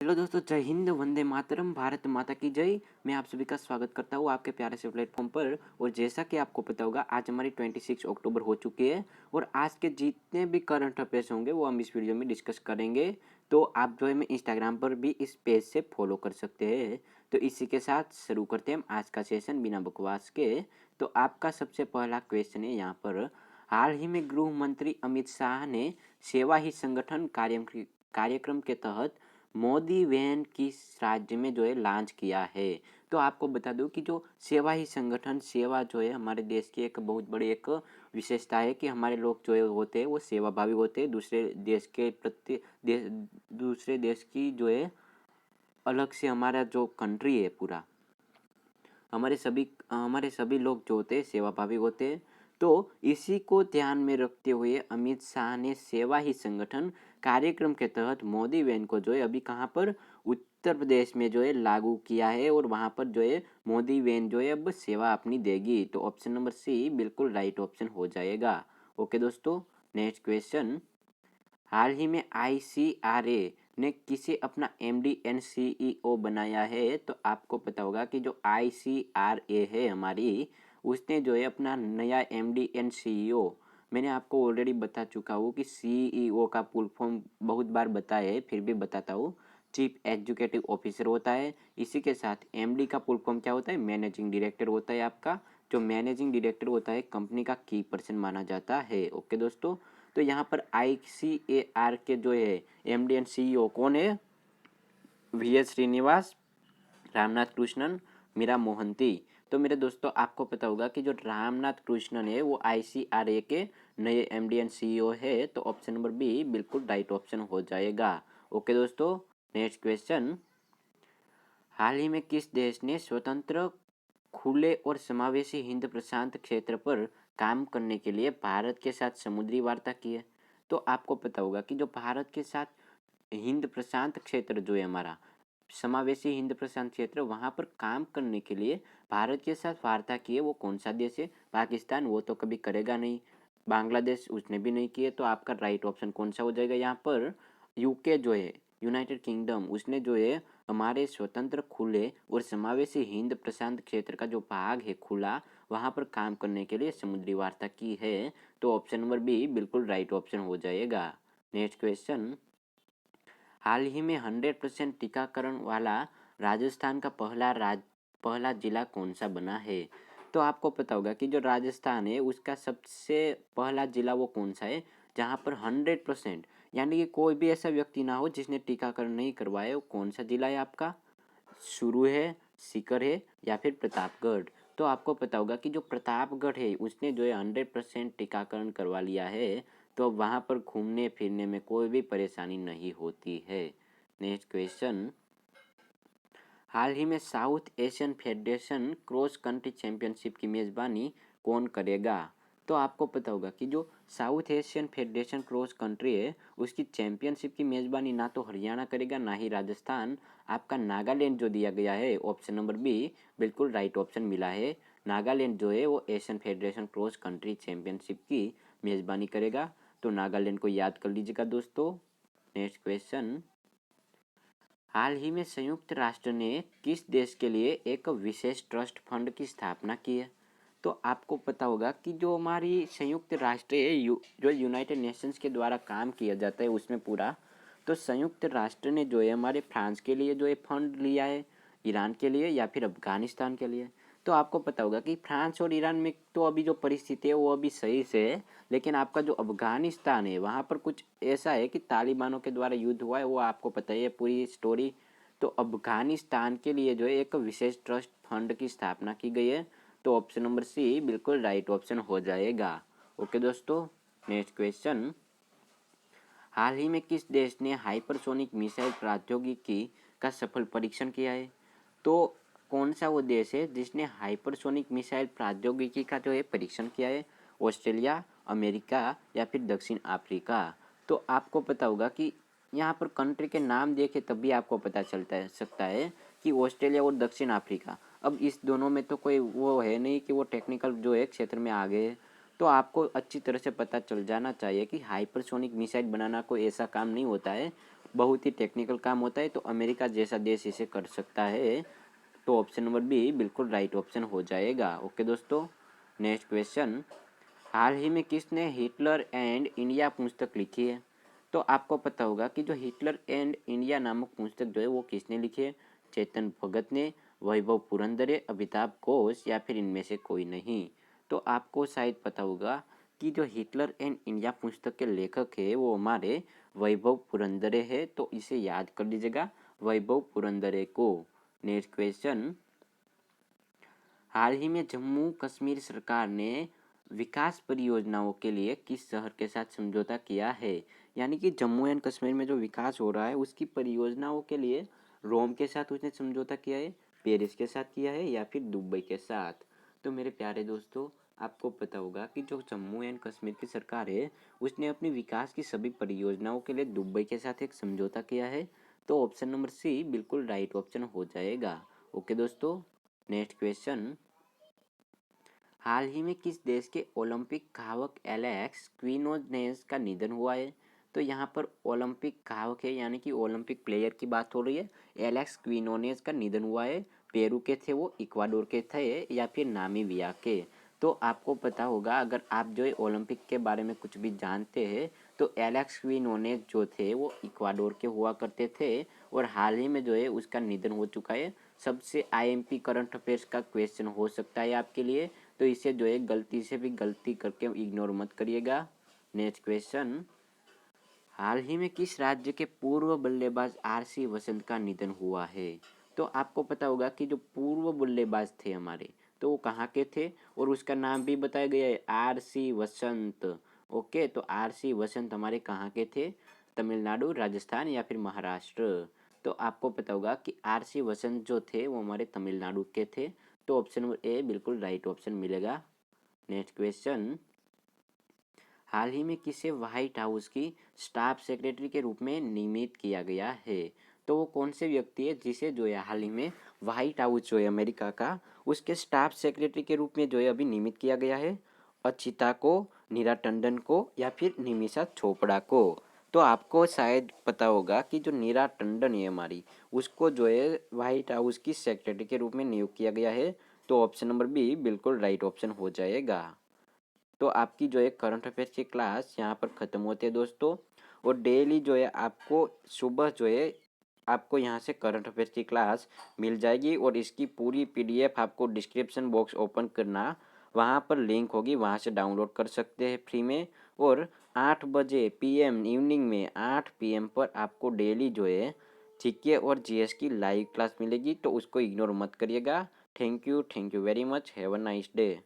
Hello दोस्तों, जय हिंद, वंदे मातरम, भारत माता की जय। मैं आप सभी का स्वागत करता हूँ आपके प्यारे से प्लेटफॉर्म पर। और जैसा कि आपको पता होगा, आज हमारी 26 अक्टूबर हो चुकी है और आज के जितने भी करंट अफेयर्स होंगे वो हम इस वीडियो में डिस्कस करेंगे। तो आप जो है मैं इंस्टाग्राम पर भी इस पेज से फॉलो कर सकते हैं। तो इसी के साथ शुरू करते हैं हम आज का सेशन बिना बकवास के। तो आपका सबसे पहला क्वेश्चन है यहाँ पर। हाल ही में गृह मंत्री अमित शाह ने सेवा ही संगठन कार्यक्रम के तहत मोदी वैन किस राज्य में जो है लॉन्च किया है। तो आपको बता दूं कि जो सेवा ही संगठन सेवा जो है हमारे देश की एक बहुत बड़ी एक विशेषता है कि हमारे लोग जो है होते हैं वो सेवाभावी होते हैं। दूसरे देश के प्रति दूसरे देश की जो है अलग से हमारा जो कंट्री है पूरा, हमारे सभी लोग जो होते हैं सेवाभावी होते हैं। तो इसी को ध्यान में रखते हुए अमित शाह ने सेवा ही संगठन कार्यक्रम के तहत मोदी वैन को जो है अभी कहाँ पर उत्तर प्रदेश में जो है लागू किया है और वहाँ पर जो है मोदी वैन जो है अब सेवा अपनी देगी। तो ऑप्शन नंबर सी बिल्कुल राइट ऑप्शन हो जाएगा। ओके दोस्तों, नेक्स्ट क्वेश्चन। हाल ही में आईसीआरए ने किसे अपना एमडी एंड सीईओ बनाया है। तो आपको पता होगा कि जो आईसीआरए है हमारी, उसने जो है अपना नया एमडी एंड सीईओ, मैंने आपको ऑलरेडी बता चुका हूँ कि सीईओ का फुल फॉर्म बहुत बार बताया है, फिर भी बताता हूँ। चीफ एग्जीक्यूटिव ऑफिसर होता है। इसी के साथ एमडी का फुल फॉर्म क्या होता है? मैनेजिंग डायरेक्टर होता है आपका। जो मैनेजिंग डायरेक्टर होता है कंपनी का की पर्सन माना जाता है। ओके दोस्तों, तो यहाँ पर आईसीएआर के जो है एमडी एंड सीईओ कौन है? वीएस श्रीनिवास, रामनाथ कृष्णन, मीरा मोहंती। तो मेरे दोस्तों आपको पता होगा कि जो रामनाथ कृष्णन है वो आईसीआरए के नए एमडी एंड सीईओ है। तो ऑप्शन नंबर बी बिल्कुल राइट ऑप्शन हो जाएगा। ओके दोस्तों, नेक्स्ट क्वेश्चन। हाल ही में किस देश ने स्वतंत्र, खुले और समावेशी हिंद प्रशांत क्षेत्र पर काम करने के लिए भारत के साथ समुद्री वार्ता की है? तो आपको पता होगा कि जो भारत के साथ हिंद प्रशांत क्षेत्र जो है हमारा समावेशी हिंद प्रशांत क्षेत्र, वहाँ पर काम करने के लिए भारत के साथ वार्ता की है, वो कौन सा देश है? पाकिस्तान, वो तो कभी करेगा नहीं। बांग्लादेश, उसने भी नहीं किए। तो आपका राइट ऑप्शन कौन सा हो जाएगा यहाँ पर? यूके जो है, यूनाइटेड किंगडम, उसने जो है हमारे स्वतंत्र, खुले और समावेशी हिंद प्रशांत क्षेत्र का जो भाग है खुला, वहाँ पर काम करने के लिए समुद्री वार्ता की है। तो ऑप्शन नंबर बी बिल्कुल राइट ऑप्शन हो जाएगा। Next question. हाल ही में 100% टीकाकरण वाला राजस्थान का पहला जिला कौन सा बना है? तो आपको पता होगा कि जो राजस्थान है उसका सबसे पहला जिला वो कौन सा है जहाँ पर 100% यानी कि कोई भी ऐसा व्यक्ति ना हो जिसने टीकाकरण नहीं करवाया, वो कौन सा जिला है आपका? शुरू है, सीकर है या फिर प्रतापगढ़? तो आपको पता होगा कि जो प्रतापगढ़ है उसने जो है 100% टीकाकरण करवा लिया है। तो अब वहाँ पर घूमने फिरने में कोई भी परेशानी नहीं होती है। Next question. हाल ही में south Asian federation cross country championship की मेज़बानी कौन करेगा? तो आपको पता होगा कि जो south Asian federation cross country है उसकी चैंपियनशिप की मेज़बानी ना तो हरियाणा करेगा ना ही राजस्थान, आपका नागालैंड जो दिया गया है ऑप्शन नंबर बी बिल्कुल राइट ऑप्शन मिला है। नागालैंड जो है वो Asian federation cross country championship की मेज़बानी करेगा। तो नागालैंड को याद कर लीजिएगा दोस्तों। Next question. हाल ही में संयुक्त राष्ट्र ने किस देश के लिए एक विशेष ट्रस्ट फंड की स्थापना की है? तो आपको पता होगा कि जो हमारी संयुक्त राष्ट्र है, जो यूनाइटेड नेशंस के द्वारा काम किया जाता है उसमें पूरा, तो संयुक्त राष्ट्र ने जो है हमारे फ्रांस के लिए जो है फंड लिया है, ईरान के लिए या फिर अफगानिस्तान के लिए। तो आपको पता होगा कि फ्रांस और ईरान में तो अभी जो परिस्थिति है वो अभी सही से है, लेकिन आपका जो अफगानिस्तान है वहाँ पर कुछ ऐसा है कि तालिबानों के द्वारा युद्ध हुआ है, वो आपको पता ही है पूरी स्टोरी। तो अफगानिस्तान के लिए जो है एक विशेष ट्रस्ट फंड की स्थापना की गई है। तो ऑप्शन नंबर सी बिल्कुल राइट ऑप्शन हो जाएगा। ओके दोस्तों, नेक्स्ट क्वेश्चन। हाल ही में किस देश ने हाइपरसोनिक मिसाइल प्रौद्योगिकी का सफल परीक्षण किया है? तो कौन सा वो देश है जिसने हाइपरसोनिक मिसाइल प्रौद्योगिकी का जो है परीक्षण किया है? ऑस्ट्रेलिया, अमेरिका या फिर दक्षिण अफ्रीका? तो आपको पता होगा कि यहाँ पर कंट्री के नाम देखे तब भी आपको पता चलता सकता है कि ऑस्ट्रेलिया और दक्षिण अफ्रीका। अब इस दोनों में तो कोई वो है नहीं कि वो टेक्निकल जो है क्षेत्र में आगे है। तो आपको अच्छी तरह से पता चल जाना चाहिए कि हाइपरसोनिक मिसाइल बनाना कोई ऐसा काम नहीं होता है। बहुत ही टेक्निकल काम होता है, तो अमेरिका जैसा देश इसे कर सकता है। तो ऑप्शन नंबर बी बिल्कुल राइट ऑप्शन हो जाएगा। ओके दोस्तों, नेक्स्ट क्वेश्चन, हाल ही में किसने हिटलर एंड इंडिया पुस्तक लिखी है? तो आपको पता होगा कि जो हिटलर एंड इंडिया नामक पुस्तक जो है वो किसने लिखी है? चेतन भगत ने, वैभव पुरंदरे, अमिताभ घोष या फिर इनमें से कोई नहीं। तो आपको शायद पता होगा कि जो हिटलर एंड इंडिया पुस्तक के लेखक है वो हमारे वैभव पुरंदरे है, तो इसे याद कर लीजिएगा, वैभव पुरंदरे को। नेक्स्ट क्वेश्चन, हाल ही में जम्मू कश्मीर सरकार ने विकास परियोजनाओं के लिए किस शहर के साथ समझौता किया है? यानी कि जम्मू एंड कश्मीर में जो विकास हो रहा है उसकी परियोजनाओं के लिए रोम के साथ उसने समझौता किया है, पेरिस के साथ किया है या फिर दुबई के साथ? तो मेरे प्यारे दोस्तों, आपको पता होगा कि जो जम्मू एंड कश्मीर की सरकार है उसने अपनी विकास की सभी परियोजनाओं के लिए दुबई के साथ एक समझौता किया है। तो ऑप्शन नंबर सी बिल्कुल राइट ऑप्शन हो जाएगा। ओके दोस्तों, नेक्स्ट क्वेश्चन, हाल ही में किस देश के ओलंपिक धावक एलेक्स क्विनोनेस का निधन हुआ है? तो यहाँ पर ओलंपिक धावक है यानी कि ओलंपिक प्लेयर की बात हो रही है। एलेक्स क्विनोनेस का निधन हुआ है। पेरू के थे वो, इक्वाडोर के थे या फिर नामीबिया के? तो आपको पता होगा, अगर आप जो है ओलंपिक के बारे में कुछ भी जानते हैं तो एलेक्स क्विनोनेस जो थे वो इक्वाडोर के हुआ करते थे और हाल ही में जो है उसका निधन हो चुका है। सबसे आईएमपी करंट अफेयर्स का क्वेश्चन हो सकता है आपके लिए, तो इसे जो है गलती से भी गलती करके इग्नोर मत करिएगा। नेक्स्ट क्वेश्चन, हाल ही में किस राज्य के पूर्व बल्लेबाज आरसी वसंत का निधन हुआ है? तो आपको पता होगा कि जो पूर्व बल्लेबाज थे हमारे, तो वो कहाँ के थे और उसका नाम भी बताया गया है, आरसी वसंत। ओके, तो आरसी वसंत हमारे कहाँ के थे? तमिलनाडु, राजस्थान या फिर महाराष्ट्र? तो आपको पता होगा कि आरसी वसंत जो थे वो हमारे तमिलनाडु के थे। तो ऑप्शन नंबर ए बिल्कुल राइट ऑप्शन मिलेगा। नेक्स्ट क्वेश्चन, हाल ही में किसे व्हाइट हाउस की स्टाफ सेक्रेटरी के रूप में नियमित किया गया है? तो वो कौन से व्यक्ति है जिसे जो है हाल ही में व्हाइट हाउस जो है अमेरिका का उसके स्टाफ सेक्रेटरी के रूप में जो है अभी नियमित किया गया है? अचिता को, नीरा टंडन को या फिर निमिषा चोपड़ा को? तो आपको शायद पता होगा कि जो नीरा टंडन है हमारी, उसको जो है व्हाइट हाउस की सेक्रेटरी के रूप में नियुक्त किया गया है। तो ऑप्शन नंबर बी बिल्कुल राइट ऑप्शन हो जाएगा। तो आपकी जो है करंट अफेयर्स की क्लास यहाँ पर ख़त्म होती है दोस्तों, और डेली जो है आपको सुबह जो है आपको यहाँ से करंट अफेयर्स की क्लास मिल जाएगी और इसकी पूरी पीडीएफ आपको डिस्क्रिप्शन बॉक्स ओपन करना, वहाँ पर लिंक होगी, वहाँ से डाउनलोड कर सकते हैं फ्री में। और 8 बजे पीएम इवनिंग में 8 पीएम पर आपको डेली जो है जीके और जीएस की लाइव क्लास मिलेगी, तो उसको इग्नोर मत करिएगा। Thank you very much, have a nice day.